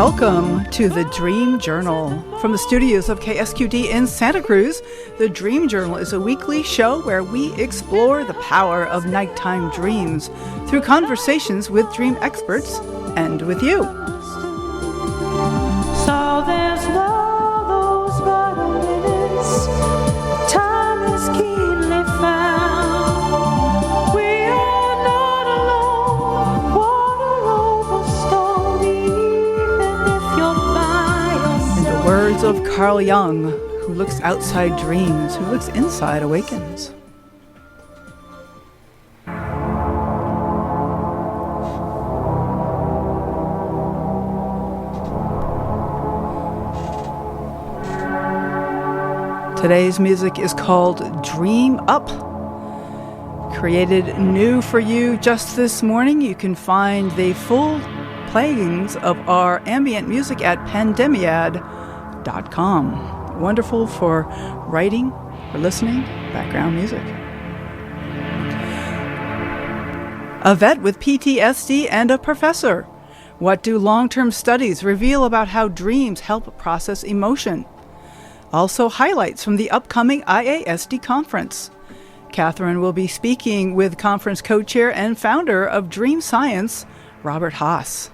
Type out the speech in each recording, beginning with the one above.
Welcome to the Dream Journal. From the studios of KSQD in Santa Cruz, the Dream Journal is a weekly show where we explore the power of nighttime dreams through conversations with dream experts and with you. So there's no those violins, time is keenly found. We are not alone, water over stone, even if you're by yourself. In the words of Carl Jung, who looks outside dreams, who looks inside awakens. Today's music is called Dream Up. Created new for you just this morning. You can find the full playings of our ambient music at pandemiad.com. Wonderful for writing, for listening, background music. A vet with PTSD and a professor. What do long-term studies reveal about how dreams help process emotion? Also highlights from the upcoming IASD conference. Katherine will be speaking with conference co-chair and founder of Dream Science, Robert Haas.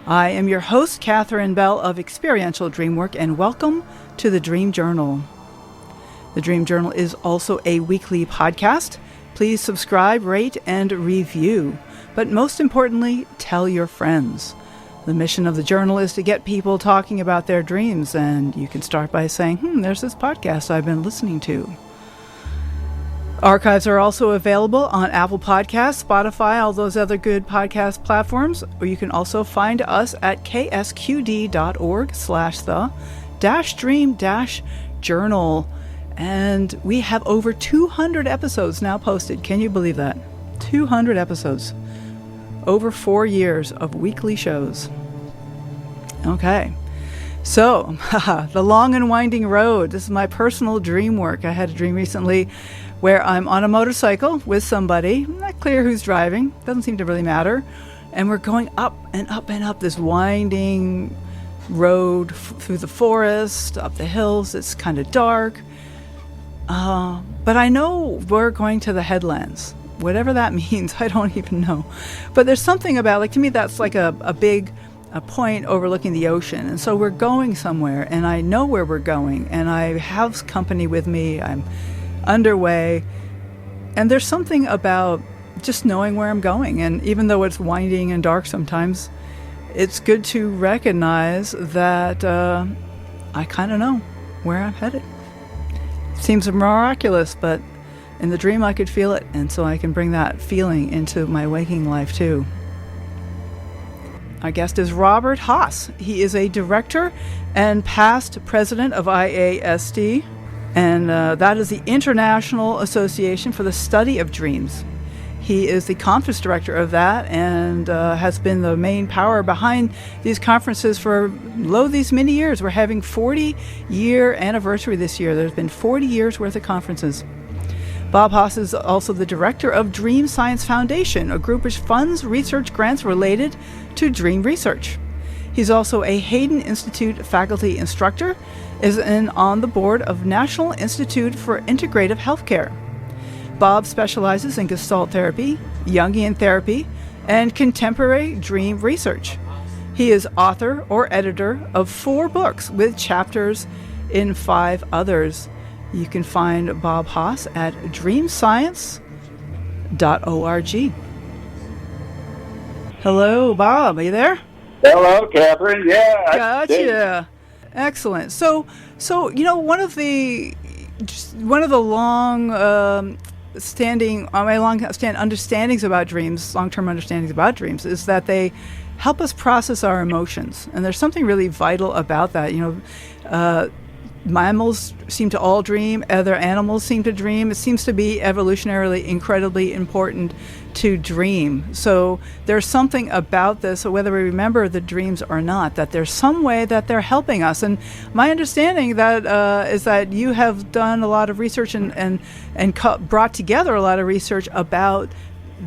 I am your host, Katherine Bell of Experiential Dreamwork, and welcome to the Dream Journal. The Dream Journal is also a weekly podcast. Please subscribe, rate, and review. But most importantly, tell your friends. The mission of the journal is to get people talking about their dreams, and you can start by saying, there's this podcast I've been listening to. Archives are also available on Apple Podcasts, Spotify, all those other good podcast platforms, or you can also find us at ksqd.org/the-dream-journal. And we have over 200 episodes now posted. Can you believe that? 200 episodes. Over 4 years of weekly shows. Okay, so the long and winding road. This is my personal dream work. I had a dream recently where I'm on a motorcycle with somebody. Not clear who's driving. Doesn't seem to really matter. And we're going up and up and up this winding road through the forest, up the hills. It's kind of dark. But I know we're going to the headlands. Whatever that means, I don't even know. But there's something about, like, to me, that's like a big point overlooking the ocean. And so we're going somewhere, and I know where we're going, and I have company with me. I'm underway. And there's something about just knowing where I'm going. And even though it's winding and dark sometimes, it's good to recognize that I kind of know where I'm headed. It seems miraculous, but in the dream, I could feel it, and so I can bring that feeling into my waking life, too. Our guest is Robert Haas. He is a director and past president of IASD, and that is the International Association for the Study of Dreams. He is the conference director of that and has been the main power behind these conferences for these many years. We're having 40-year anniversary this year. There's been 40 years worth of conferences. Bob Haas is also the director of Dream Science Foundation, a group which funds research grants related to dream research. He's also a Hayden Institute faculty instructor, is on the board of National Institute for Integrative Healthcare. Bob specializes in Gestalt therapy, Jungian therapy, and contemporary dream research. He is author or editor of 4 books with chapters in 5 others. You can find Bob Haas at dreamscience.org. Hello, Bob. Are you there? Hello, Katherine. Yeah. Gotcha. Excellent. So one of the long understandings about dreams, long-term understandings about dreams, is that they help us process our emotions, and there's something really vital about that. Mammals seem to all dream. Other animals seem to dream. It seems to be evolutionarily incredibly important to dream. So there's something about this, so whether we remember the dreams or not, that there's some way that they're helping us. And my understanding that is that you have done a lot of research and brought together a lot of research about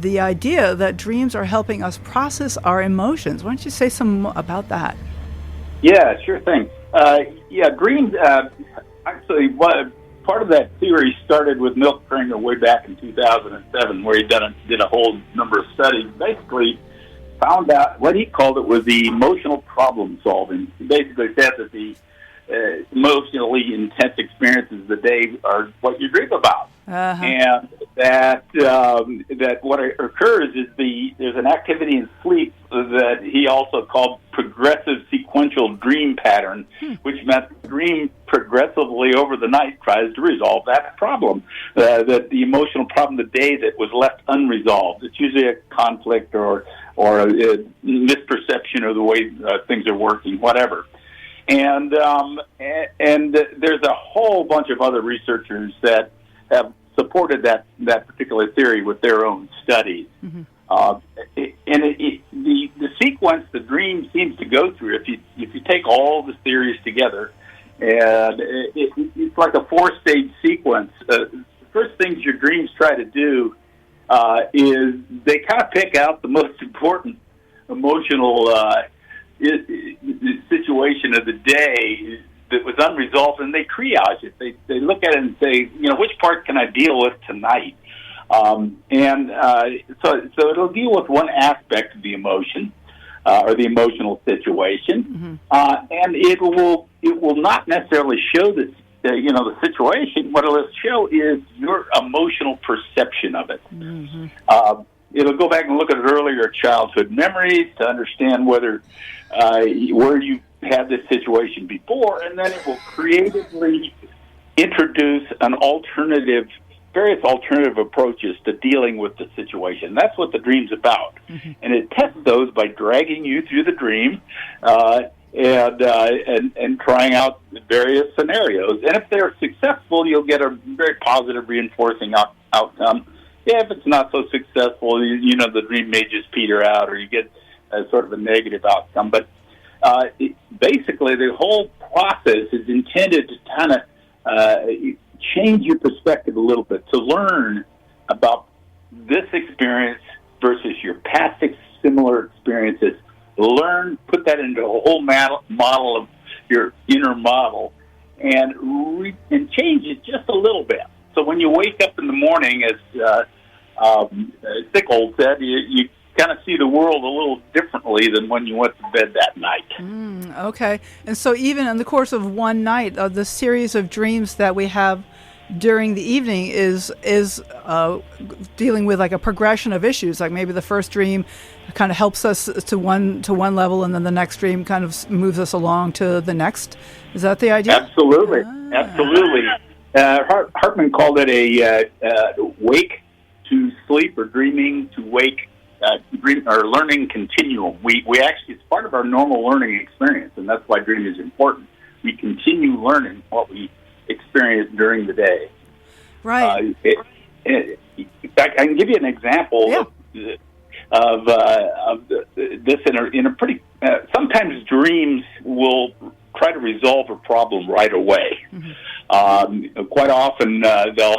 the idea that dreams are helping us process our emotions. Why don't you say some about that? Yeah, sure thing. Dreams, actually, part of that theory started with Milt Kringer way back in 2007, where he did a whole number of studies, basically found out what he called it was the emotional problem solving. He basically said that the emotionally intense experiences of the day are what you dream about. Uh-huh. And that what occurs is there's an activity in sleep that he also called progressive sequential dream pattern, which meant the dream progressively over the night tries to resolve that problem, that the emotional problem of the day that was left unresolved. It's usually a conflict or a misperception of the way things are working, whatever. And there's a whole bunch of other researchers that have supported that particular theory with their own studies. Mm-hmm. The sequence the dream seems to go through, if you take all the theories together, and it's like a 4-stage sequence. The first things your dreams try to do is they kind of pick out the most important emotional situation of the day that was unresolved, and they triage it. They look at it and say, which part can I deal with tonight? So it'll deal with one aspect of the emotion or the emotional situation, and it will not necessarily show the situation. What it'll show is your emotional perception of it. Mm-hmm. It'll go back and look at earlier childhood memories to understand where you had this situation before, and then it will creatively introduce various alternative approaches to dealing with the situation. That's what the dream's about. Mm-hmm. And it tests those by dragging you through the dream and trying out various scenarios. And if they're successful, you'll get a very positive reinforcing outcome. Yeah, if it's not so successful, the dream may just peter out, or you get sort of a negative outcome. But basically, the whole process is intended to kind of change your perspective a little bit, to learn about this experience versus your past similar experiences. Put that into a whole model of your inner model, and change it just a little bit. So when you wake up in the morning, as Thickold said, you kind of see the world a little differently than when you went to bed that night. Okay. And so even in the course of one night, the series of dreams that we have during the evening is dealing with like a progression of issues. Like maybe the first dream kind of helps us to one level, and then the next dream kind of moves us along to the next. Is that the idea? Absolutely. Absolutely. Hartman called it a wake to sleep, or dreaming to wake, or learning continuum. We actually, it's part of our normal learning experience, and that's why dreaming is important. We continue learning what we experience during the day. Right. In fact, I can give you an example of this in a pretty. Sometimes dreams will try to resolve a problem right away. Mm-hmm. Quite often they'll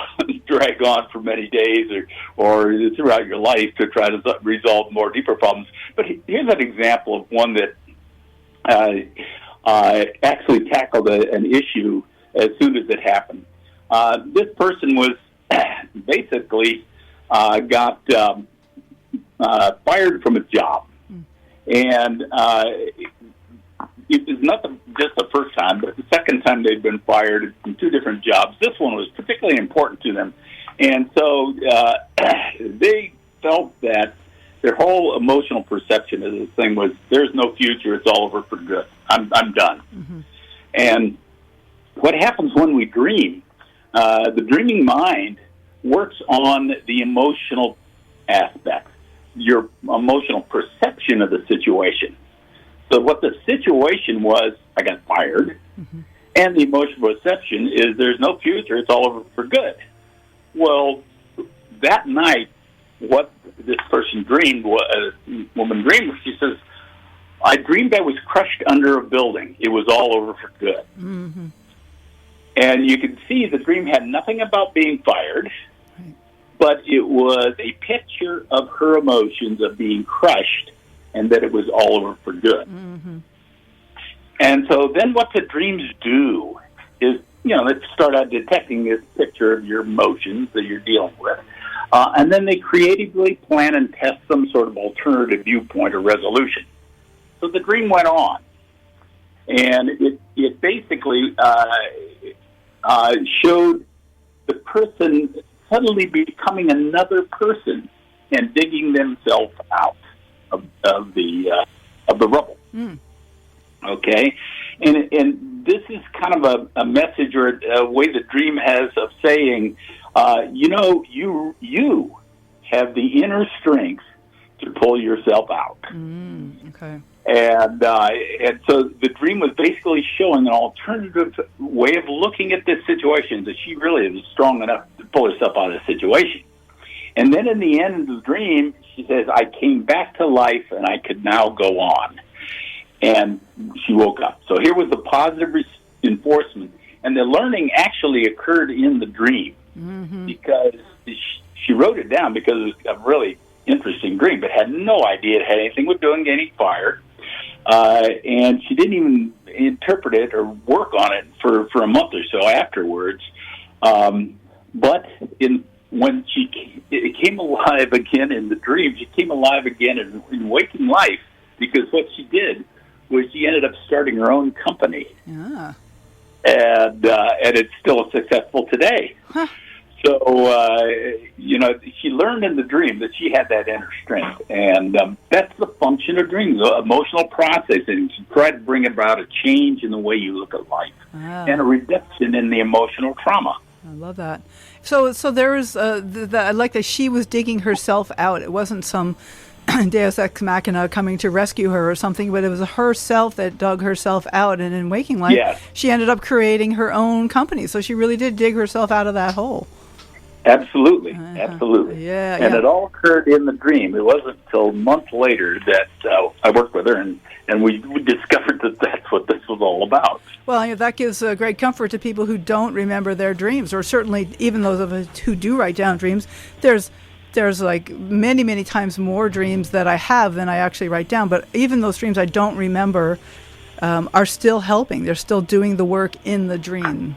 drag on for many days or throughout your life to try to resolve more deeper problems. But here's an example of one that actually tackled an issue as soon as it happened. This person was basically got fired from a job. And it was not just the first time, but the second time they'd been fired from 2 different jobs. This one was particularly important to them. And so they felt that their whole emotional perception of this thing was, there's no future, it's all over for good. I'm done. Mm-hmm. And what happens when we dream, the dreaming mind works on the emotional aspects, your emotional perception of the situation. So what the situation was, I got fired, and the emotional perception is there's no future, it's all over for good. Well, that night, what this person dreamed, woman dreamed, she says, I dreamed I was crushed under a building. It was all over for good. Mm-hmm. And you can see the dream had nothing about being fired, but it was a picture of her emotions of being crushed and that it was all over for good. Mm-hmm. And so then what the dreams do is, let's start out detecting this picture of your emotions that you're dealing with. And then they creatively plan and test some sort of alternative viewpoint or resolution. So the dream went on. And it basically showed the person suddenly becoming another person and digging themselves out of the rubble. Mm. Okay, and this is kind of a message or a way the dream has of saying, you have the inner strength to pull yourself out. Okay. And so the dream was basically showing an alternative way of looking at this situation, that she really is strong enough to pull herself out of the situation. And then in the end of the dream, she says, I came back to life and I could now go on. And she woke up. So here was the positive reinforcement. And the learning actually occurred in the dream, because she wrote it down because it was a really interesting dream, but had no idea it had anything with doing getting fired. And she didn't even interpret it or work on it for a month or so afterwards. But when she came alive again in the dream, she came alive again in waking life, because what she did was she ended up starting her own company. Yeah. And it's still successful today. Huh. So, she learned in the dream that she had that inner strength. And that's the function of dreams, emotional processing, to try to bring about a change in the way you look at life and a reduction in the emotional trauma. I love that. So there was, I like that she was digging herself out. It wasn't some Deus Ex Machina coming to rescue her or something, but it was herself that dug herself out. And in waking life, she ended up creating her own company. So she really did dig herself out of that hole. Absolutely, absolutely. Yeah, and it all occurred in the dream. It wasn't until months later that I worked with her, and we discovered that that's what this was all about. Well, that gives great comfort to people who don't remember their dreams, or certainly even those of us who do write down dreams. There's like many, many times more dreams that I have than I actually write down, but even those dreams I don't remember are still helping. They're still doing the work in the dream.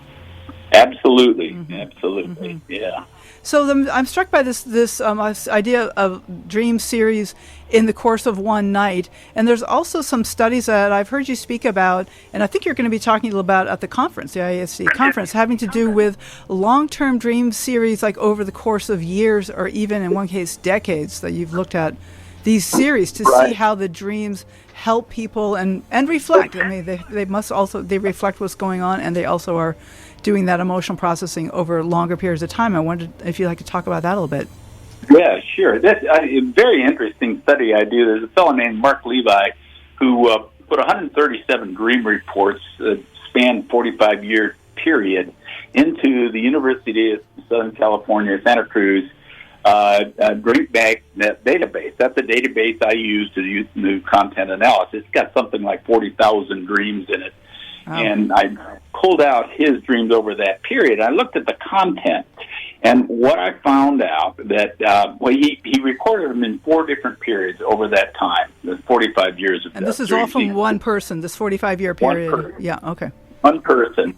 Absolutely, absolutely, yeah. So I'm struck by this idea of dream series in the course of one night. And there's also some studies that I've heard you speak about, and I think you're going to be talking about at the conference, the IASD conference, having to do with long-term dream series, like over the course of years or even in one case decades, that you've looked at these series to see how the dreams help people and reflect. I mean, they reflect what's going on, and they also are doing that emotional processing over longer periods of time. I wondered if you'd like to talk about that a little bit. Yeah, sure. That's a very interesting study I do. There's a fellow named Mark Levi who put 137 dream reports span 45-year period into the University of Southern California, Santa Cruz Dream Bank database. That's a database I use to do content analysis. It's got something like 40,000 dreams in it. Oh. And I pulled out his dreams over that period. I looked at the content, and what I found out that he recorded them in 4 different periods over that time, the 45 years of. And this is all from one person. This 45-year period. One person. Yeah. Okay. One person,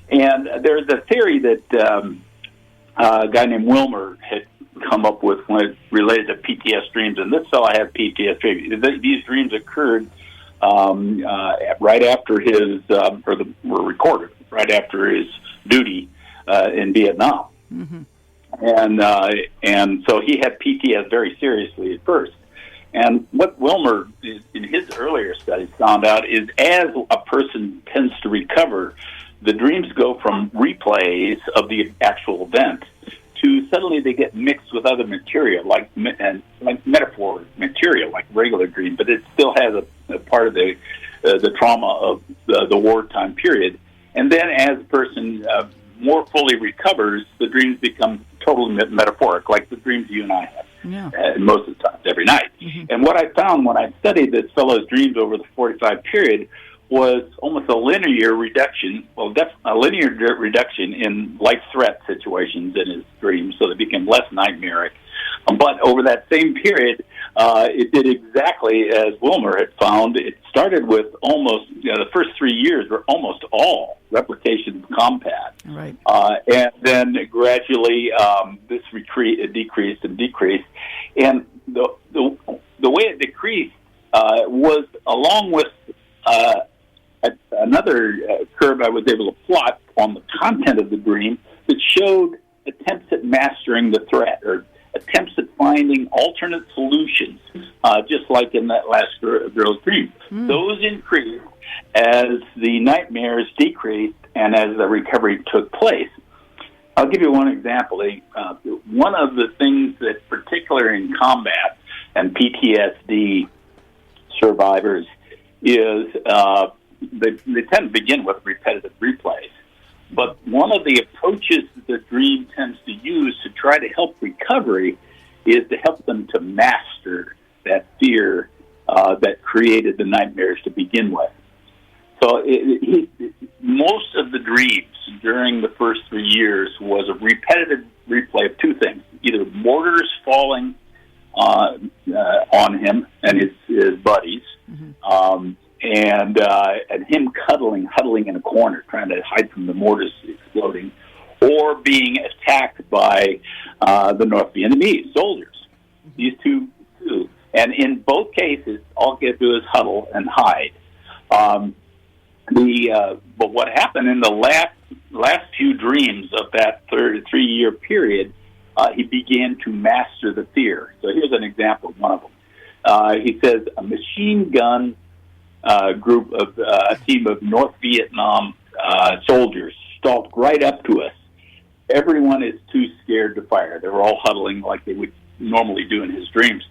and there's a theory that a guy named Wilmer had come up with when it related to PTSD dreams, and this fellow had PTSD. These dreams occurred right after his, were recorded right after his duty in Viet Nam, and so he had PTSD very seriously at first. And what Wilmer, in his earlier studies, found out is as a person tends to recover, the dreams go from replays of the actual event to suddenly they get mixed with other material, like metaphor material, like regular dream, but it still has a part of the trauma of the wartime period. And then as a person more fully recovers, the dreams become totally metaphoric, like the dreams you and I have. Yeah. Most of the time, every night. And what I found when I studied this fellow's dreams over the 45 period was almost a linear reduction, a linear reduction in life threat situations in his dreams, so they became less nightmaric. But over that same period, it did exactly as Wilmer had found. It started with almost, the first 3 years were almost all replication of compat. Right. And then gradually this decreased and decreased. And the way it decreased was along with another curve I was able to plot on the content of the dream that showed attempts at mastering the threat, or attempts at finding alternate solutions, just like in that last girl's dream. Those increased as the nightmares decreased and as the recovery took place. I'll give you one example. One of the things that, particularly in combat and PTSD survivors, is they tend to begin with repetitive replays. But one of the approaches that the dream tends to use to try to help recovery is to help them to master that fear that created the nightmares to begin with. So most of the dreams during the first 3 years was a repetitive replay of two things: either mortars falling on him and his buddies, and him huddling in a corner, trying to hide from the mortars exploding, or being attacked by the North Vietnamese soldiers. These two. And in both cases, all he had to do is huddle and hide. But what happened in the last few dreams of that 3-year period, he began to master the fear. So here's an example of one of them. He says, a machine gun group of a team of North Vietnam soldiers stalked right up to us. Everyone is too scared to fire. They were all huddling like they would normally do in his dreams.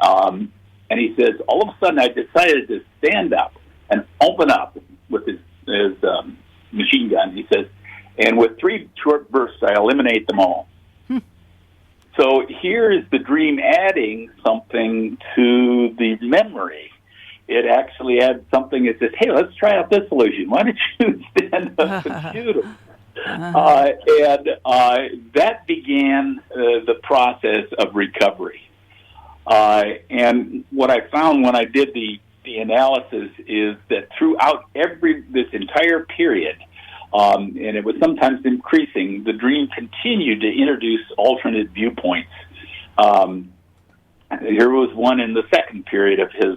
And he says, all of a sudden I decided to stand up and open up with his machine gun. He says, and with 3 short bursts, I eliminate them all. So here is the dream adding something to the memory. It actually had something that says, hey, let's try out this solution. Why don't you stand up and shoot him? That began the process of recovery. And what I found when I did the analysis is that throughout this entire period, and it was sometimes increasing, the dream continued to introduce alternate viewpoints. Here was one in the second period of his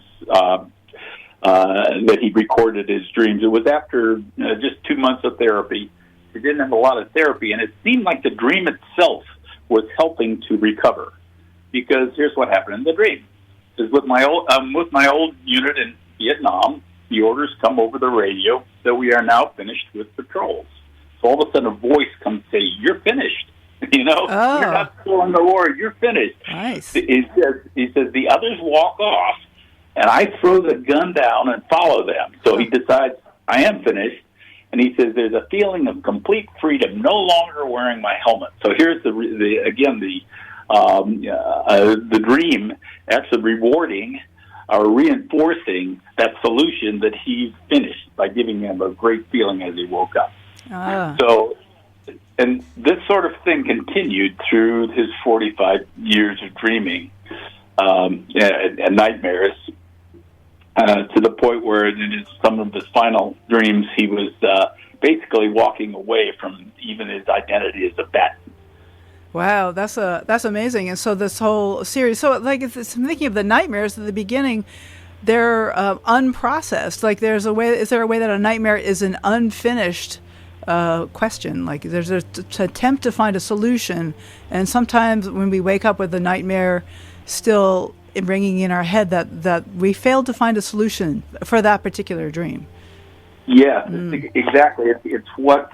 that he recorded his dreams. It was after just 2 months of therapy. He didn't have a lot of therapy, and it seemed like the dream itself was helping to recover. Because here's what happened in the dream: is with my old unit in Vietnam, the orders come over the radio that we are now finished with patrols. So all of a sudden, a voice comes and say, "You're finished. You're not still in the war. You're finished." Nice. He says the others walk off, and I throw the gun down and follow them. So he decides I am finished. And he says, there's a feeling of complete freedom, no longer wearing my helmet. So here's the dream actually rewarding or reinforcing that solution that he finished by giving him a great feeling as he woke up. So, and this sort of thing continued through his 45 years of dreaming and nightmares. To the point where in some of his final dreams, he was basically walking away from even his identity as a vet. Wow, that's amazing. And so this whole series, so like I'm thinking of the nightmares at the beginning, they're unprocessed. Like is there a way that a nightmare is an unfinished question? Like there's an attempt to find a solution, and sometimes when we wake up with a nightmare still bringing in our head that we failed to find a solution for that particular dream. Yeah, exactly. It's what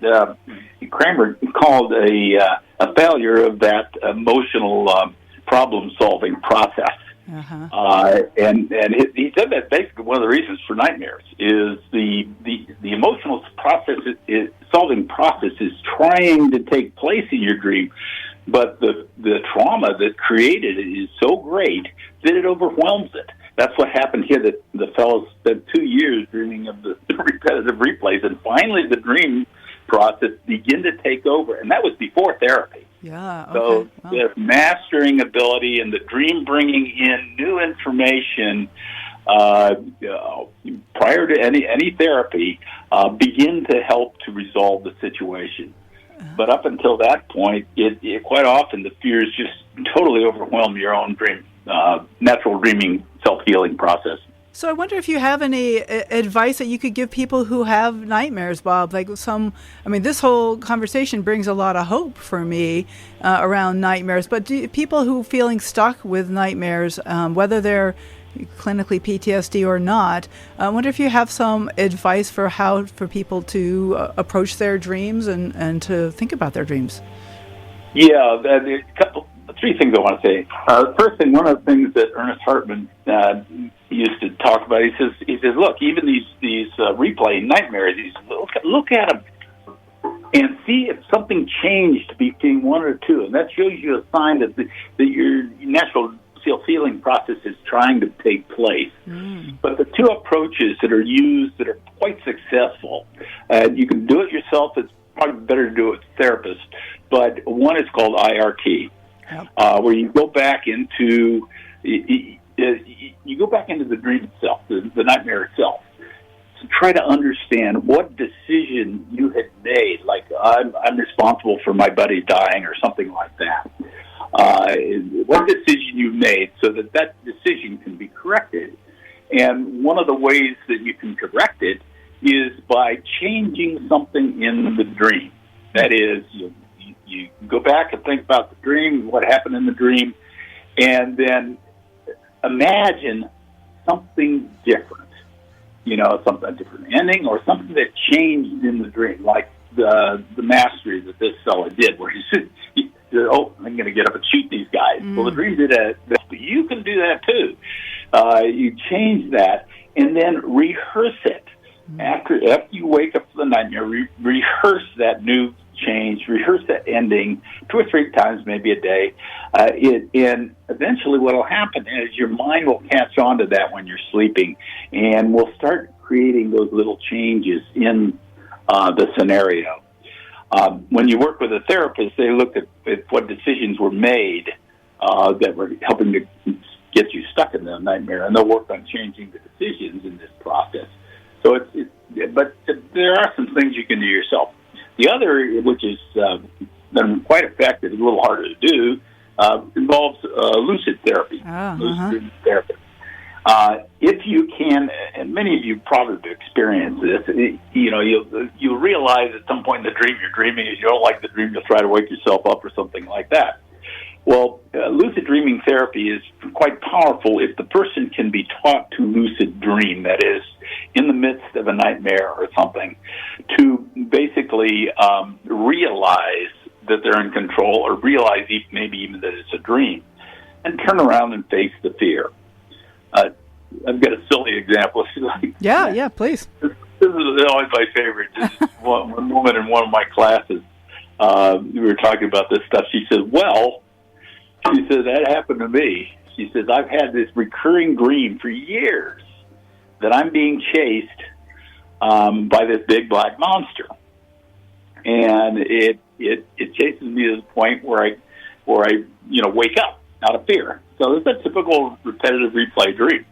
Kramer called a failure of that emotional problem-solving process. And he said that basically one of the reasons for nightmares is the emotional solving process is trying to take place in your dream, but the trauma that created it is so great that it overwhelms it. That's what happened here. That the fellow spent 2 years dreaming of the repetitive replays, and finally the dream process began to take over, and that was before therapy. Yeah. Okay. So Wow. the mastering ability and the dream bringing in new information prior to any therapy begin to help to resolve the situation. But up until that point, it quite often the fears just totally overwhelm your own dream, natural dreaming, self-healing process. So I wonder if you have any advice that you could give people who have nightmares, Bob. Like this whole conversation brings a lot of hope for me around nightmares. But people who feeling stuck with nightmares, whether they're clinically PTSD or not, I wonder if you have some advice for how for people to approach their dreams and to think about their dreams. Yeah, three things I want to say. First thing, one of the things that Ernest Hartman used to talk about, he says, look, even these replay nightmares, look at them and see if something changed between one or two, and that shows you a sign that your natural self-healing process is trying to take place. But the two approaches that are used that are quite successful, you can do it yourself. It's probably better to do it with a therapist. But one is called IRT, where you go back into the dream itself, the nightmare itself, to try to understand what decision you had made. Like I'm responsible for my buddy dying, or something like that. What decision you made, so that decision can be corrected. And one of the ways that you can correct it is by changing something in the dream. That is, you go back and think about the dream, what happened in the dream, and then imagine something different. A different ending, or something that changed in the dream, like the mastery that this fellow did, where he said, I'm going to get up and shoot these guys. Well, the dream did that. You can do that too. You change that and then rehearse it. After you wake up from the nightmare, rehearse that new change, rehearse that ending 2 or 3 times, maybe a day. And eventually what will happen is your mind will catch on to that when you're sleeping, and will start creating those little changes in the scenario. When you work with a therapist, they look at what decisions were made that were helping to get you stuck in the nightmare, and they'll work on changing the decisions in this process. So but there are some things you can do yourself. The other, which is been quite effective, a little harder to do, involves lucid therapy. Lucid dream therapy. If you can, and many of you probably experience this, you'll realize at some point in the dream you're dreaming, if you don't like the dream, you'll try to wake yourself up or something like that. Well, lucid dreaming therapy is quite powerful if the person can be taught to lucid dream, that is, in the midst of a nightmare or something, to basically realize that they're in control, or realize maybe even that it's a dream, and turn around and face the fear. I've got a silly example. Yeah, please. This is always my favorite. One woman in one of my classes, we were talking about this stuff. She said, that happened to me. She says, I've had this recurring dream for years that I'm being chased by this big black monster. And it chases me to the point where I wake up out of fear. So it's a typical repetitive replay dream.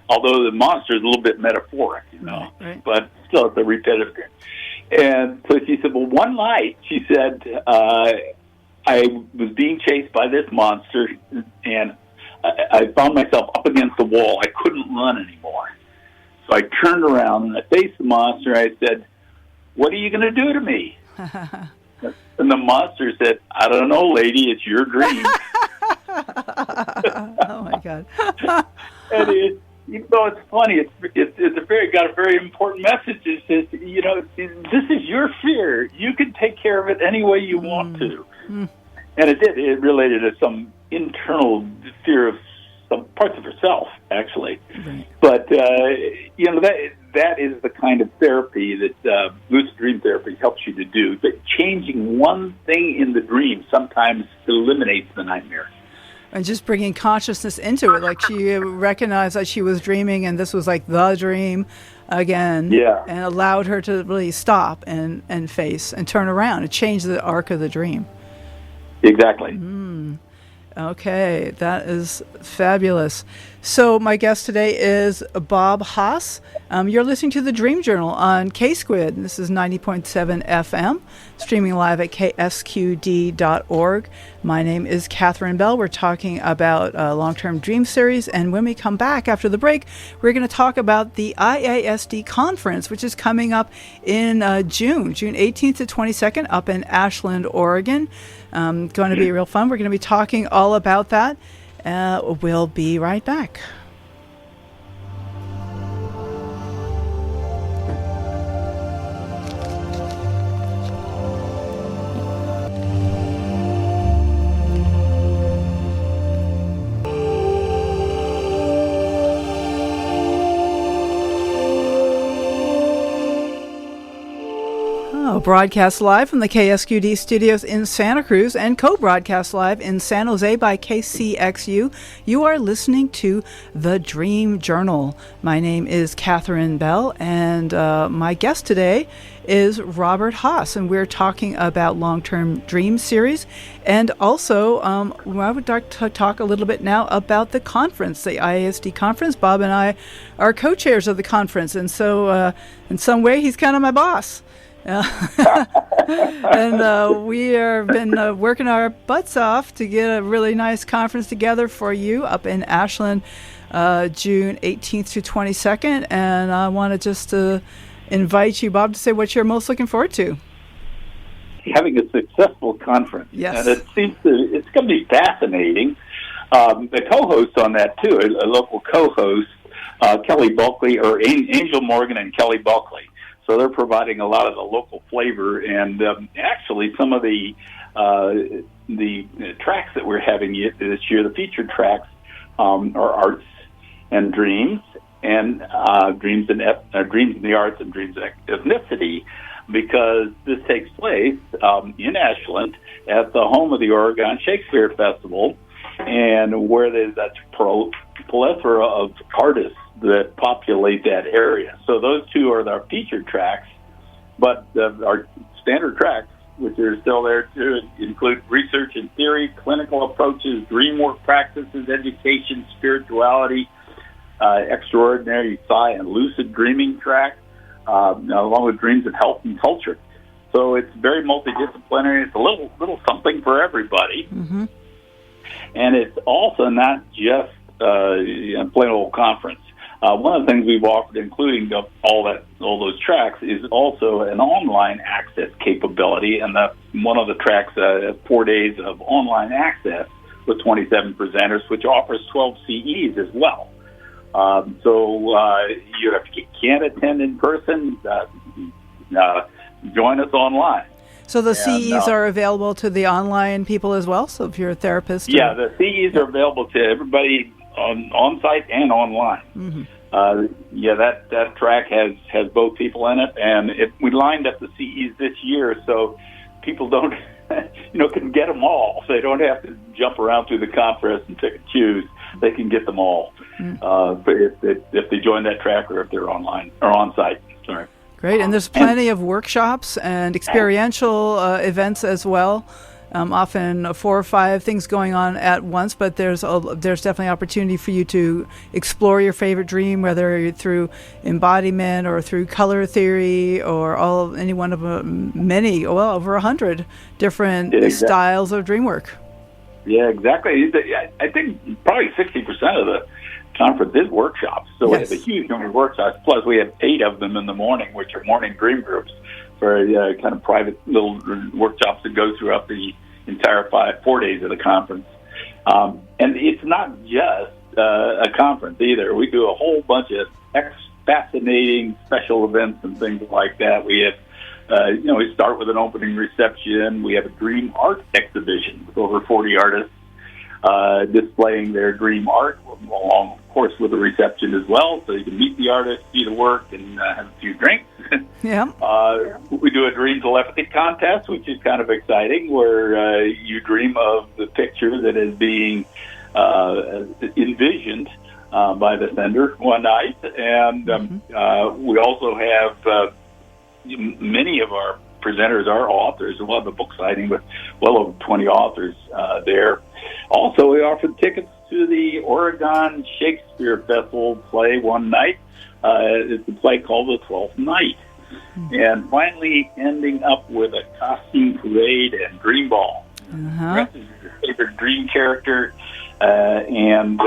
Although the monster is a little bit metaphoric, right. But still it's a repetitive dream. And so she said, well, one night, she said, I was being chased by this monster, and I found myself up against the wall. I couldn't run anymore. So I turned around and I faced the monster. I said, what are you going to do to me? And the monster said, I don't know, lady, it's your dream. Oh, my God. And even though it's funny, it's got a very important message. It says, this is your fear. You can take care of it any way you want to. And it did. It related to some internal fear of some parts of herself, actually. Right. But, that is the kind of therapy that lucid dream therapy helps you to do. But changing one thing in the dream sometimes eliminates the nightmare. And just bringing consciousness into it, like she recognized that she was dreaming, and this was like the dream again, and allowed her to really stop and face and turn around and change the arc of the dream. Exactly. Okay, that is fabulous. So my guest today is Bob Haas. You're listening to the Dream Journal on K-Squid. This is 90.7 FM, streaming live at ksqd.org. My name is Katherine Bell. We're talking about long-term dream series, and when we come back after the break, we're going to talk about the IASD conference, which is coming up in June 18th to 22nd, up in Ashland, Oregon. Going to be real fun. We're going to be talking all about that. We'll be right back. Broadcast live from the KSQD studios in Santa Cruz and co-broadcast live in San Jose by KCXU. You are listening to The Dream Journal. My name is Katherine Bell, and my guest today is Robert Haas, and we're talking about long-term dream series. And also, I would like to talk a little bit now about the conference, the IASD conference. Bob and I are co-chairs of the conference, and so in some way, he's kind of my boss. And we have been working our butts off to get a really nice conference together for you up in Ashland, June 18th to 22nd. And I want to just invite you, Bob, to say what you're most looking forward to. Having a successful conference. Yes. And it's going to be fascinating. The co-hosts on that, too, a local co-host, Kelly Bulkley, or Angel Morgan and Kelly Bulkley. So they're providing a lot of the local flavor, and actually some of the tracks that we're having this year, the featured tracks, are arts and dreams, and dreams in the arts and dreams in ethnicity, because this takes place in Ashland at the home of the Oregon Shakespeare Festival, and where there's that plethora of artists that populate that area. So those two are our featured tracks, but our standard tracks, which are still there to include research and theory, clinical approaches, dreamwork practices, education, spirituality, extraordinary psi and lucid dreaming track, along with dreams of health and culture. So it's very multidisciplinary. It's a little something for everybody. Mm-hmm. And it's also not just a plain old conference. One of the things we've offered, including all those tracks, is also an online access capability. And one of the tracks, 4 days of online access with 27 presenters, which offers 12 CEs as well. So if you can't attend in person, join us online. So the CEs are available to the online people as well? So if you're a therapist? Yeah, the CEs are available to everybody on-site and online. Mm-hmm. That track has both people in it, and we lined up the CEs this year so people don't, can get them all. So they don't have to jump around through the conference and pick and choose. They can get them all if they join that track or if they're online or on-site. Sorry. Great, and there's plenty of workshops and experiential events as well. Often 4 or 5 things going on at once, but there's definitely opportunity for you to explore your favorite dream, whether through embodiment or through color theory or any one of over 100 different styles of dream work. Yeah, exactly. I think probably 60% of the conference is workshops. So we have a huge number of workshops. Plus, we have 8 of them in the morning, which are morning dream groups for kind of private little workshops that go throughout the entire 4 days of the conference. And it's not just a conference either. We do a whole bunch of fascinating special events and things like that. We have, we start with an opening reception. We have a dream art exhibition with over 40 artists displaying their dream art, along, of course, with a reception as well, so you can meet the artist, see the work, and have a few drinks. Yeah. We do a dream telepathy contest, which is kind of exciting, where you dream of the picture that is being envisioned by the sender one night. And we also have many of our presenters are authors. We'll have a book signing with well over 20 authors there. Also, we offered tickets to the Oregon Shakespeare Festival play one night. It's a play called The Twelfth Night. And finally ending up with a costume parade and dream ball. Dresses your favorite dream character, and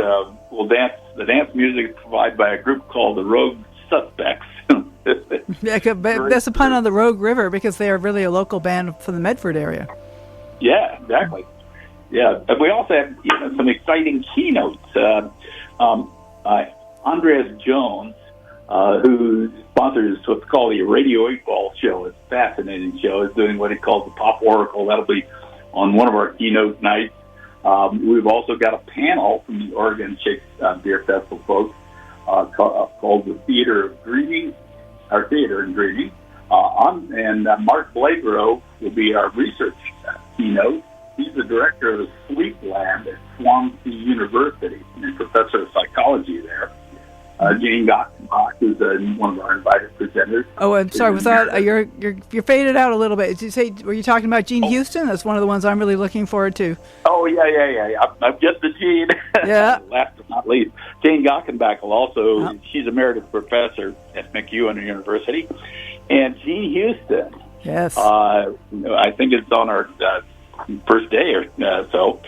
we'll dance. The dance music is provided by a group called the Rogue Suspects. That's a pun on the Rogue River because they are really a local band from the Medford area. Yeah, exactly. Yeah, but we also have some exciting keynotes. Andreas Jones, who sponsors what's called the Radio 8 Ball show. It's a fascinating show. It's doing what he calls the Pop Oracle. That'll be on one of our keynote nights. We've also got a panel from the Oregon Shakespeare Festival folks called the Theater of Dreaming, our Theater in Dreaming. And Mark Blagro will be our research keynote. He's the director of the Sleep Lab at Swansea University and professor of psychology there. Jane Gottenbach is one of our invited presenters. Oh, I'm sorry. Was that you're faded out a little bit? Did you say? Were you talking about Gene Houston? That's one of the ones I'm really looking forward to. Oh yeah. I'm just the Gene. Yeah. Last but not least, Jane Gottenbach will also. She's emeritus professor at McEwen University, and Gene Houston. Yes. I think it's on our first day or so.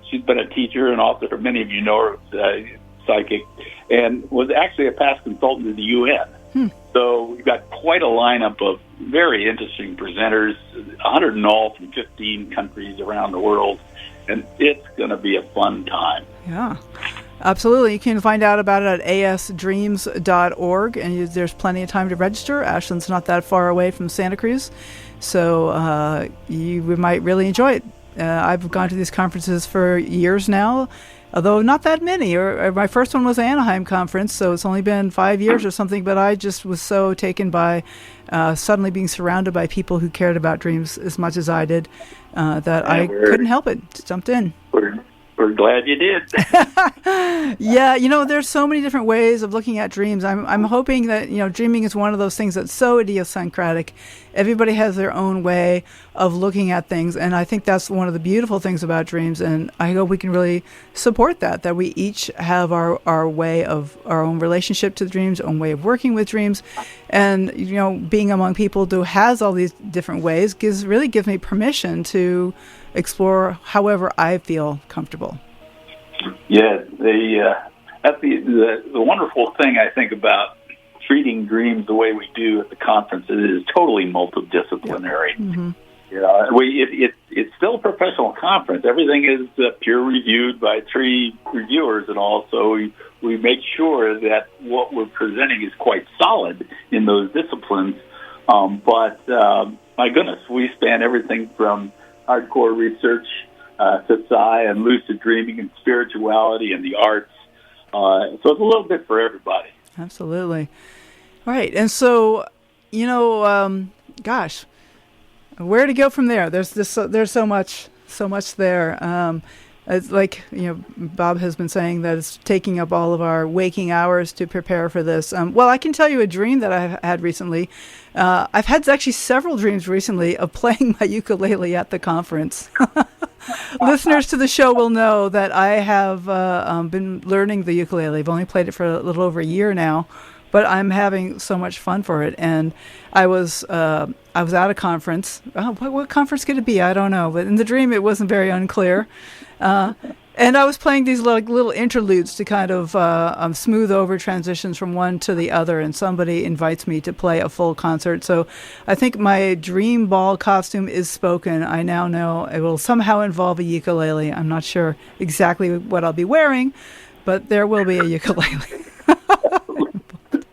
She's been a teacher and author. Many of you know her. Psychic, and was actually a past consultant to the UN. So we've got quite a lineup of very interesting presenters, 100 in all from 15 countries around the world, and it's going to be a fun time. Yeah, absolutely. You can find out about it at asdreams.org, and there's plenty of time to register. Ashland's not that far away from Santa Cruz, so we might really enjoy it. I've gone to these conferences for years now, although not that many. My first one was the Anaheim conference, so it's only been 5 years or something, but I just was so taken by suddenly being surrounded by people who cared about dreams as much as I did that I couldn't help it. Just jumped in. We're glad you did. Yeah, there's so many different ways of looking at dreams. I'm hoping that, dreaming is one of those things that's so idiosyncratic. Everybody has their own way of looking at things, and I think that's one of the beautiful things about dreams, and I hope we can really support that we each have our way of our own relationship to the dreams, own way of working with dreams, and, being among people who has all these different ways gives me permission to explore however I feel comfortable. Yeah, that's the wonderful thing I think about treating dreams the way we do at the conference. It is totally multidisciplinary. Mm-hmm. It's still a professional conference. Everything is peer reviewed by 3 reviewers and all. So we make sure that what we're presenting is quite solid in those disciplines. But my goodness, we span everything from hardcore research to psi and lucid dreaming and spirituality and the arts. So it's a little bit for everybody. Absolutely. Right. And so, gosh, where to go from there? There's so much there. It's like, Bob has been saying that it's taking up all of our waking hours to prepare for this. Well, I can tell you a dream that I've had recently. I've had actually several dreams recently of playing my ukulele at the conference. Listeners to the show will know that I have been learning the ukulele. I've only played it for a little over a year now, but I'm having so much fun for it. And I was at a conference. What conference could it be? I don't know. But in the dream, it wasn't very unclear. And I was playing these little interludes to kind of smooth over transitions from one to the other, and somebody invites me to play a full concert. So I think my dream ball costume is spoken. I now know it will somehow involve a ukulele. I'm not sure exactly what I'll be wearing, but there will be a ukulele.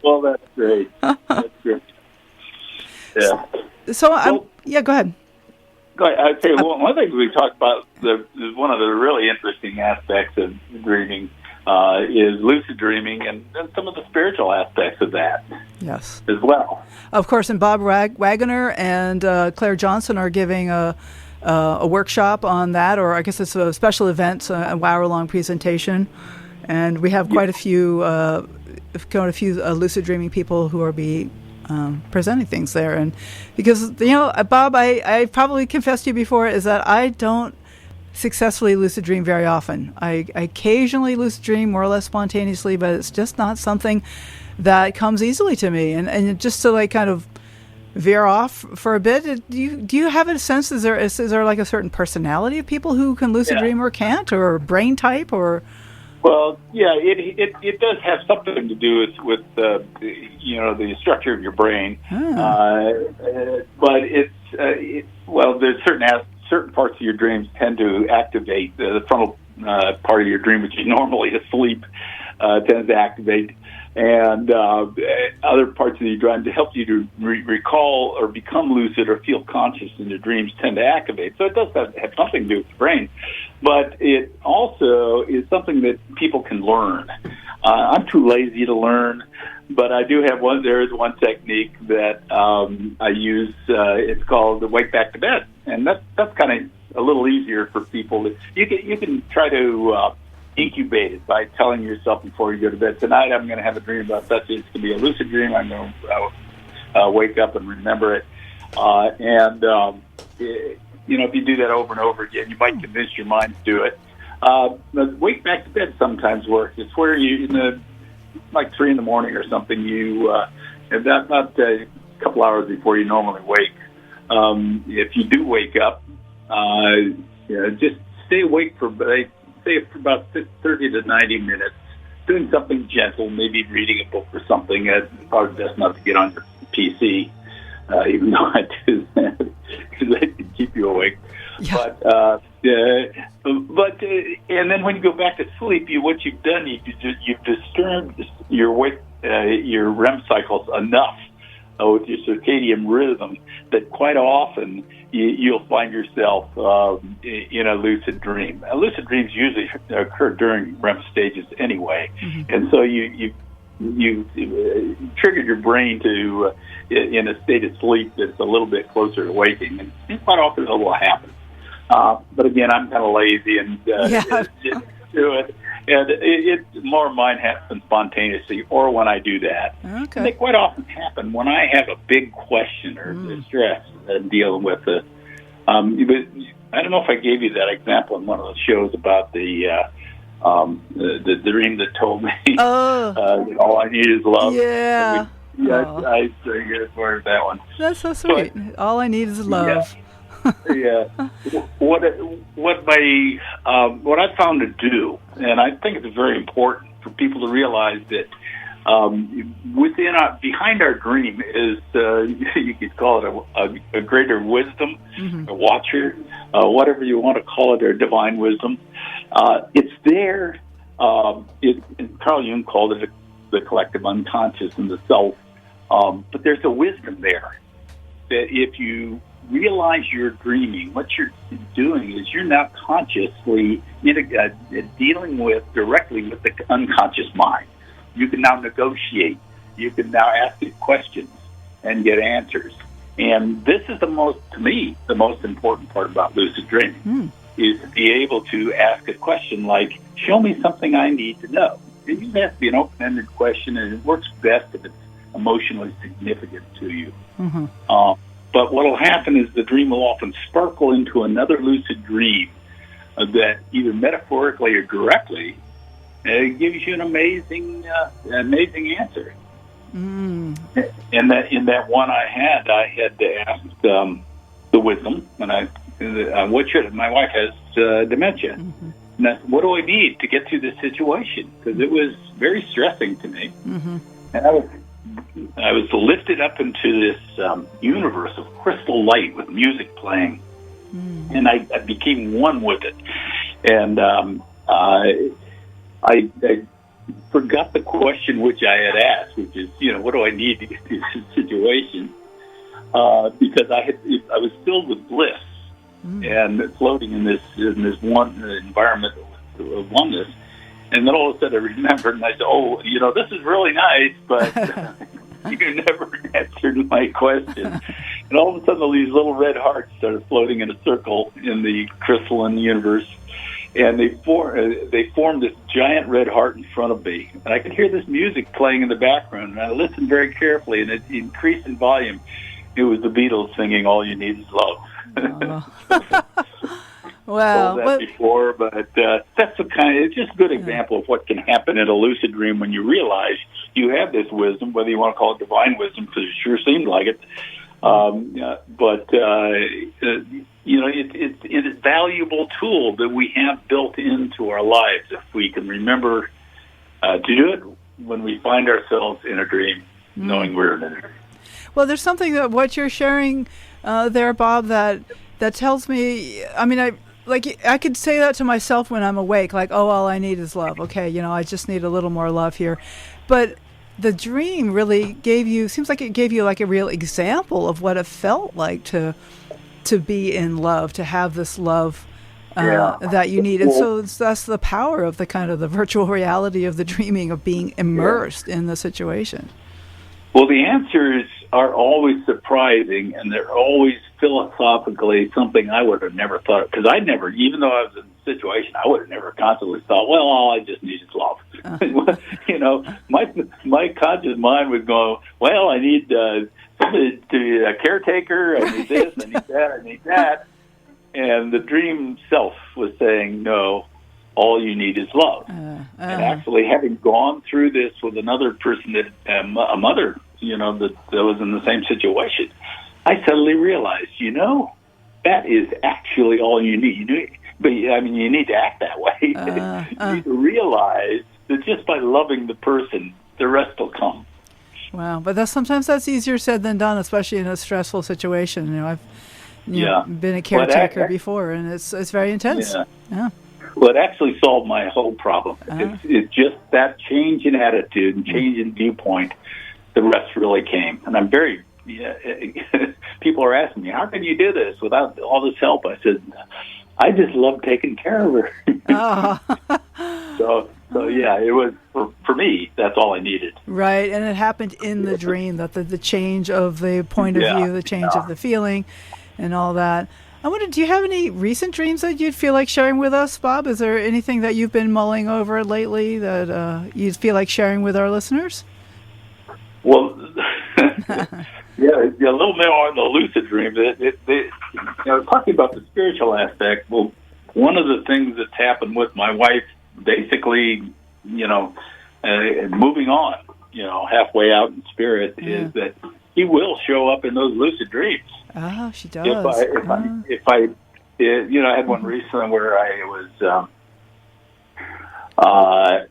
Well, that's great. That's great. Yeah. So, go ahead. I'd say one of the things we talked about is one of the really interesting aspects of dreaming is lucid dreaming and some of the spiritual aspects of that. Yes. As well. Of course, and Bob Wagner and Claire Johnson are giving a a workshop on that, or I guess it's a special event, an hour-long presentation. And we have quite a few lucid dreaming people who are presenting things there. And because, Bob, I probably confessed to you before, is that I don't successfully lucid dream very often. I occasionally lucid dream more or less spontaneously, but it's just not something that comes easily to me. And just to like kind of veer off for a bit, do you have a sense, is there like a certain personality of people who can lucid dream or can't, or brain type, or? Well, yeah, it does have something to do with the structure of your brain, but there's certain parts of your dreams tend to activate the frontal part of your dream, which is normally asleep, tends to activate, and other parts of your dream to help you to recall or become lucid or feel conscious in your dreams tend to activate. So it does have something to do with the brain, but it also is something that people can learn. I'm too lazy to learn, but I do have one. There is one technique that I use. It's called the wake back to bed, and that's kind of a little easier for people. You can try to incubate it by telling yourself before you go to bed, tonight I'm going to have a dream about such. It's going to be a lucid dream. I'm going to wake up and remember it. If you do that over and over again, you might convince your mind to do it. The wake back to bed sometimes works. It's where you, like 3 a.m. or something, about a couple hours before you normally wake. If you do wake up, just stay awake for about 30 to 90 minutes, doing something gentle, maybe reading a book or something. It's probably best not to get on your PC, even though I do that, because that can keep you awake. Yeah. But and then when you go back to sleep, what you've done, you've disturbed your REM cycles enough with your circadian rhythm that quite often you'll find yourself in a lucid dream. Lucid dreams usually occur during REM stages anyway, and so you triggered your brain to in a state of sleep that's a little bit closer to waking, and quite often it will happen. But again, I'm kind of lazy and just do it. And it more of mine happens spontaneously, or when I do that. Okay. And they quite often happen when I have a big question or stress I'm dealing with. I don't know if I gave you that example in one of the shows about the dream that told me all I need is love. Yeah. I get for that one. That's so sweet. But, all I need is love. Yeah. What I found to do, and I think it's very important for people to realize that behind our dream is you could call it a greater wisdom, a watcher, whatever you want to call it, or divine wisdom. It's there. Carl Jung called it the collective unconscious and the self. But there's a wisdom there that if you realize you're dreaming, what you're doing is you're now consciously dealing directly with the unconscious mind. You can now negotiate. You can now ask it questions and get answers. And this is the most important part about lucid dreaming, is to be able to ask a question like, show me something I need to know. It usually has to be an open-ended question, and it works best if it's emotionally significant to you. But what will happen is the dream will often sparkle into another lucid dream that either metaphorically or directly gives you an amazing answer. In that one I had asked the wisdom, and my wife has dementia. And I said, what do I need to get through this situation? Because it was very stressing to me. And I was lifted up into this universe of crystal light with music playing, and I became one with it. And I forgot the question which I had asked, which is, what do I need to get through this situation? Because I was filled with bliss and floating in this one environment of oneness. And then all of a sudden I remembered, and I said, this is really nice, but you never answered my question. And all of a sudden, all these little red hearts started floating in a circle in the crystalline universe, and they formed this giant red heart in front of me. And I could hear this music playing in the background, and I listened very carefully, and it increased in volume. It was the Beatles singing "All You Need Is Love." Oh. Wow. Told that before, but that's the kind. It's just a good example of what can happen in a lucid dream when you realize you have this wisdom, whether you want to call it divine wisdom, because it sure seemed like it. But it's a valuable tool that we have built into our lives if we can remember to do it when we find ourselves in a dream, knowing we're in a dream. Well, there's something that what you're sharing there, Bob, that tells me. I mean, I could say that to myself when I'm awake, like, oh, all I need is love. Okay, I just need a little more love here. But the dream really seems like it gave you like a real example of what it felt like to be in love, to have this love that you need. And so that's the power of the virtual reality of the dreaming, of being immersed in the situation. Well, the answers are always surprising, and they're always philosophically something I would have never thought, because even though I was in the situation, I would have never consciously thought, well, all I just need is love. My conscious mind would go, well, I need somebody to be a caretaker, I need this, I need that, I need that. And the dream self was saying, no, all you need is love. And actually, having gone through this with another person, a mother, that was in the same situation, I suddenly realized, that is actually all you need. But you need to act that way. You need to realize that just by loving the person, the rest will come. Wow, but sometimes that's easier said than done, especially in a stressful situation. I've been a caretaker before, and it's very intense. Yeah. Well, it actually solved my whole problem. It's just that change in attitude and change in viewpoint. The rest really came, and I'm very. People are asking me, how can you do this without all this help? I said, I just love taking care of her. So yeah, it was for me. That's all I needed. Right, and it happened in the dream, that the change of the point of view, the change of the feeling, and all that. I wonder, do you have any recent dreams that you'd feel like sharing with us, Bob? Is there anything that you've been mulling over lately that you'd feel like sharing with our listeners? Well, yeah, a little more on the lucid dream. Talking about the spiritual aspect, well, one of the things that's happened with my wife, basically, moving on, halfway out in spirit, is that he will show up in those lucid dreams. Oh, she does. If I had one recently where I was, all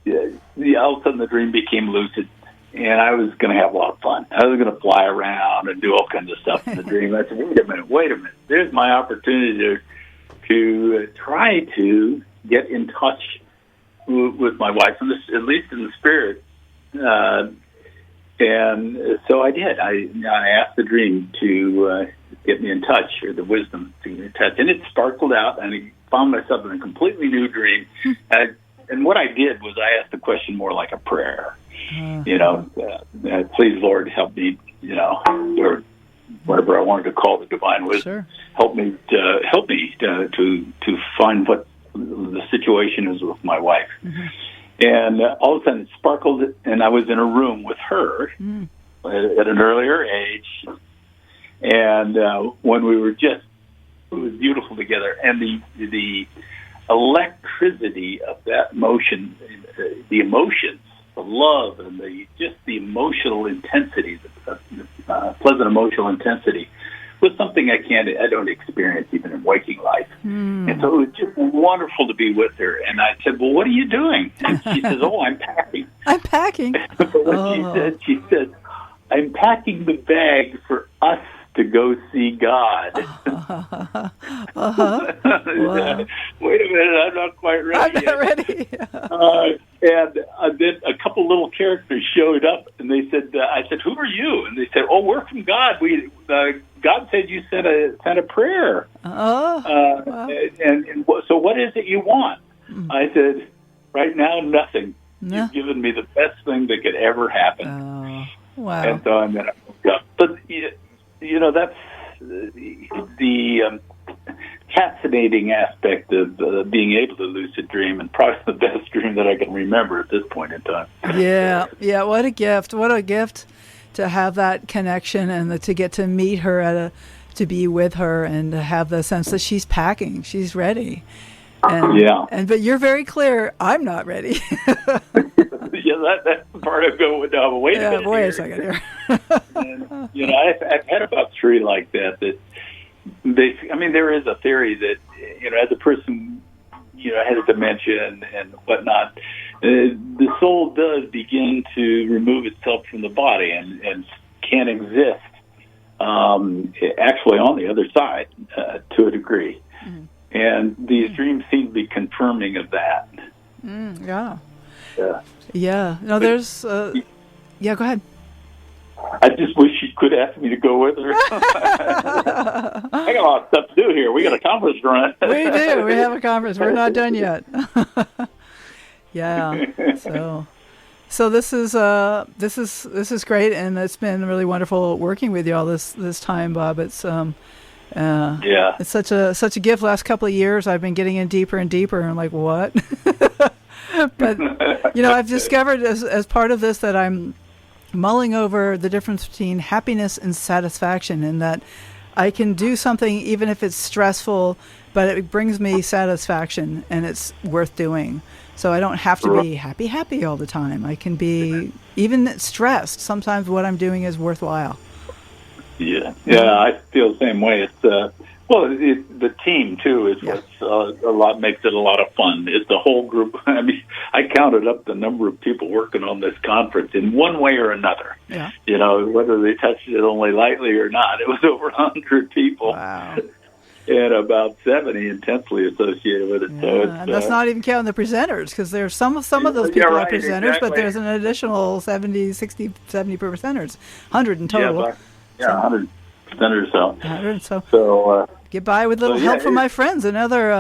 of a sudden the dream became lucid. And I was going to have a lot of fun. I was going to fly around and do all kinds of stuff in the dream. I said, wait a minute. There's my opportunity to try to get in touch with my wife, at least in the spirit. And so I did. I asked the dream to get me in touch, or the wisdom to get me in touch. And it sparkled out, and I found myself in a completely new dream. And what I did was I asked the question more like a prayer. Please, Lord, help me, or whatever I wanted to call the divine wisdom. Sure. Help me to find what the situation is with my wife. Mm-hmm. And all of a sudden it sparkled, and I was in a room with her at an earlier age. And when we were it was beautiful together. And the electricity of that motion, the emotions, the love, and the emotional intensity, the pleasant emotional intensity, was something I don't experience even in waking life. And so it was just wonderful to be with her. And I said, well, what are you doing? And she says, oh, I'm packing. I'm packing. She said, I'm packing the bag for us to go see God. Wow. Wait a minute, I'm not quite ready. I'm not ready. And then a couple little characters showed up, and they said, I said, who are you? And they said, oh, we're from God. God said you sent a prayer. Wow. And so what is it you want? I said, right now, nothing. No. You've given me the best thing that could ever happen. Wow. And so I'm going to woke up. But that's the fascinating aspect of being able to lucid dream, and probably the best dream that I can remember at this point in time. Yeah. What a gift! What a gift to have that connection and to get to meet her to be with her and to have the sense that she's packing, she's ready. But you're very clear. I'm not ready. That's the part I go with. Wait a minute. Wait a second here. And, I've had about 3 like that. There is a theory that as a person has dementia and whatnot, the soul does begin to remove itself from the body and can exist actually on the other side to a degree. Mm. And these dreams seem to be confirming of that. Yeah. No, there's... yeah, go ahead. I just wish you could ask me to go with her. I got a lot of stuff to do here. We got a conference to run. We do. We have a conference. We're not done yet. Yeah. So this is great, and it's been really wonderful working with you all this time, Bob. It's it's such a gift. Last couple of years, I've been getting in deeper and deeper, and I'm like, what? But I've discovered as part of this that I'm mulling over the difference between happiness and satisfaction, and that I can do something even if it's stressful, but it brings me satisfaction and it's worth doing. So I don't have to be happy all the time. I can be even stressed. Sometimes what I'm doing is worthwhile. Yeah, I feel the same way. It's the team too is what's makes it a lot of fun. It's the whole group. I mean, I counted up the number of people working on this conference in one way or another. Yeah. Whether they touched it only lightly or not, it was over 100 people. Wow. And about 70 intensely associated with it. Yeah, so and that's not even counting the presenters, because there's some of those people are presenters, exactly. But there's an additional 70 presenters, 100 in total. 100 presenters. 100. So get by with little help from my friends. Another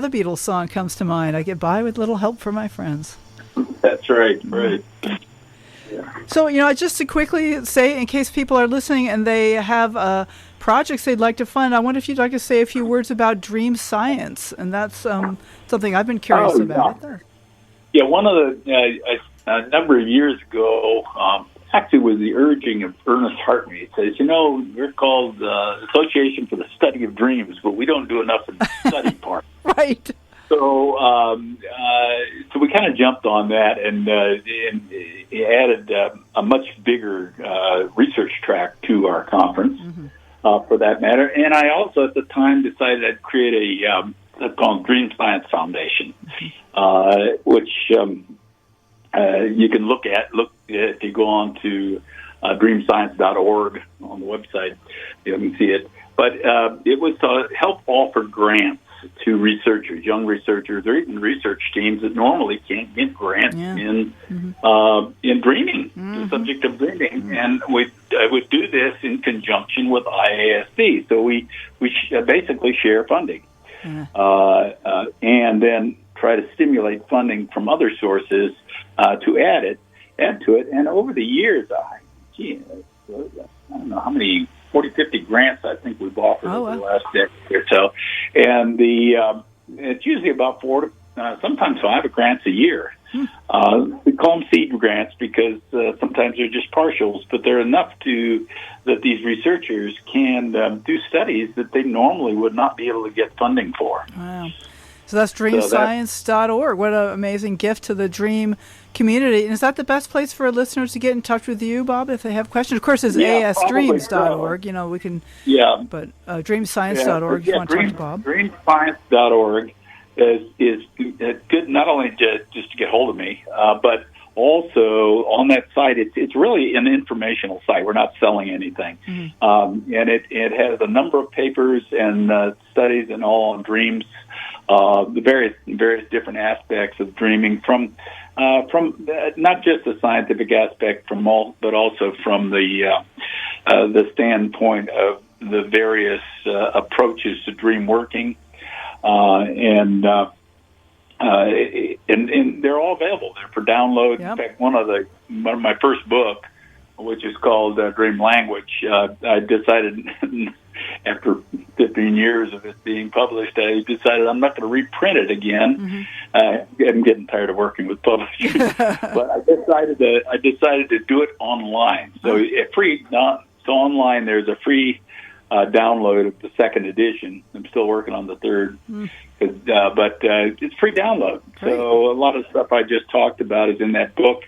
Beatles song comes to mind. I get by with little help from my friends. That's right. Right. Yeah. So just to quickly say, in case people are listening and they have projects they'd like to fund, I wonder if you'd like to say a few words about Dream Science, and that's something I've been curious about. Yeah, one of the a number of years ago, actually was the urging of Ernest Hartney. He says, we're called Association for the Study of Dreams, but we don't do enough in the study part. Right. So we kind of jumped on that and added a much bigger research track to our conference. Mm-hmm. For that matter. And I also, at the time, decided I'd create a called Dream Science Foundation, which you can look at if you go on to dreamscience.org on the website. You can see it. But it was to help offer grants to researchers, young researchers, or even research teams that normally can't get grants in dreaming, the subject of dreaming. Mm-hmm. And I would do this in conjunction with IASD. So we basically share funding, and then try to stimulate funding from other sources to add to it. And over the years, I don't know how many 40, 50 grants I think we've offered over the last decade or so. And it's usually about 4 to sometimes 5 grants a year. We call them seed grants because sometimes they're just partials, but they're enough that these researchers can do studies that they normally would not be able to get funding for. Wow. So that's dreamscience.org. What an amazing gift to the dream community. And is that the best place for listeners to get in touch with you, Bob, if they have questions? Of course, it's asdreams.org. We can... Yeah. But dreamscience.org if you want to talk to Bob. Dreamscience.org is good not only just to get hold of me, but also on that site, it's really an informational site. We're not selling anything. Mm-hmm. And it has a number of papers and studies and all on dreams, the various different aspects of dreaming from not just the scientific aspect but also from the standpoint of the various approaches to dream working, and they're all available. They're for download. Yep. In fact, one of my first book which is called Dream Language. I decided after 15 years of it being published, I decided I'm not going to reprint it again. I'm getting tired of working with publishers, but I decided to do it online. So online, there's a free download of the second edition. I'm still working on the third, but it's free download. Great. So a lot of stuff I just talked about is in that book.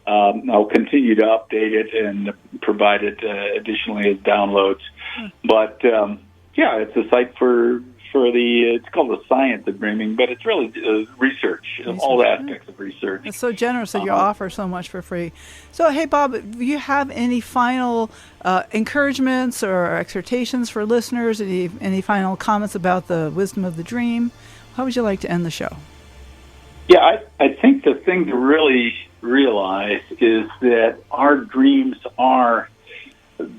I'll continue to update it and provide it additionally as downloads. But it's a site for it's called the science of dreaming, but it's really research, all aspects of research. It's so generous that you offer so much for free. So, hey, Bob, do you have any final encouragements or exhortations for listeners? Any final comments about the wisdom of the dream? How would you like to end the show? Yeah, I think the thing to really realize is that our dreams are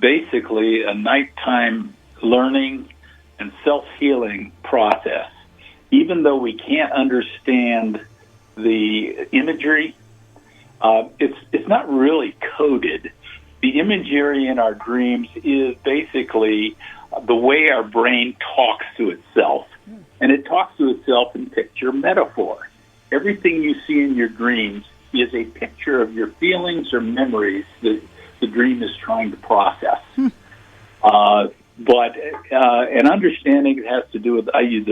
basically a nighttime learning and self-healing process. Even though we can't understand the imagery, it's not really coded. The imagery in our dreams is basically the way our brain talks to itself, and it talks to itself in picture metaphor. Everything you see in your dreams is a picture of your feelings or memories that the dream is trying to process. But an understanding has to do with, I use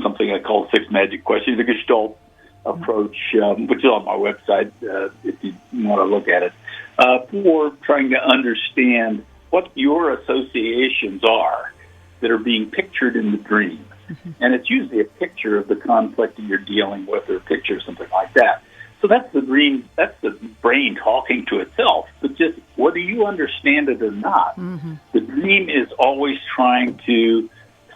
something I call 6 magic questions, the Gestalt approach, which is on my website if you want to look at it, for trying to understand what your associations are that are being pictured in the dream. And it's usually a picture of the conflict that you're dealing with, or a picture of something like that. So that's the dream, that's the brain talking to itself. But just whether you understand it or not, the dream is always trying to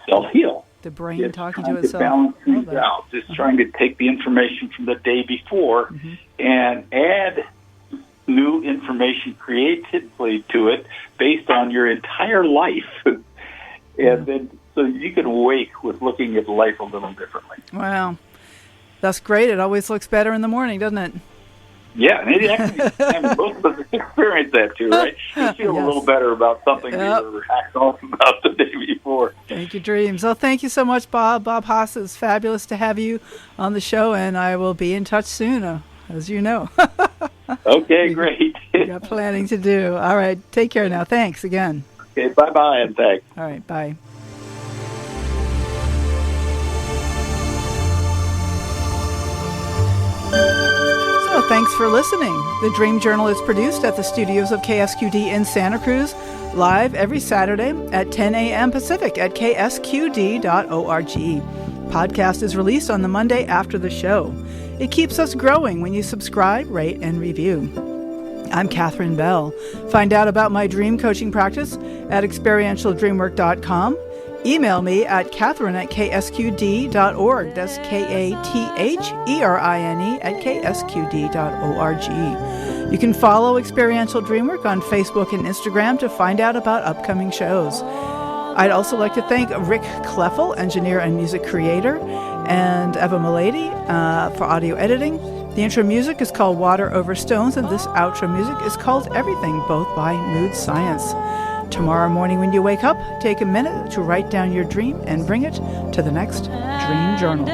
self-heal. The brain talking to itself. itself. Balance things out. It's trying to take the information from the day before and add new information creatively to it based on your entire life. And then so you can wake with looking at life a little differently. Wow. That's great. It always looks better in the morning, doesn't it? Yeah, and actually, most of us experience that too, right? You feel a little better about something you were hacked off about the day before. Thank you, Dreams. Well, thank you so much, Bob. Bob Haas, it's fabulous to have you on the show, and I will be in touch soon, as you know. Okay, great. We got planning to do. All right, take care now. Thanks again. Okay, bye-bye, and thanks. All right, bye. So thanks for listening. The Dream Journal is produced at the studios of KSQD in Santa Cruz, live every Saturday at 10 a.m. Pacific at ksqd.org. Podcast is released on the Monday after the show. It keeps us growing when you subscribe, rate, and review. I'm Katherine Bell. Find out about my dream coaching practice at experientialdreamwork.com. Email me at Katherine@ksqd.org. That's KATHERINE@ksqd.org. You can follow Experiential Dreamwork on Facebook and Instagram to find out about upcoming shows. I'd also like to thank Rick Kleffel, engineer and music creator, and Eva Milady for audio editing. The intro music is called Water Over Stones, and this outro music is called Everything, both by Mood Science. Tomorrow morning when you wake up, take a minute to write down your dream and bring it to the next Dream Journal.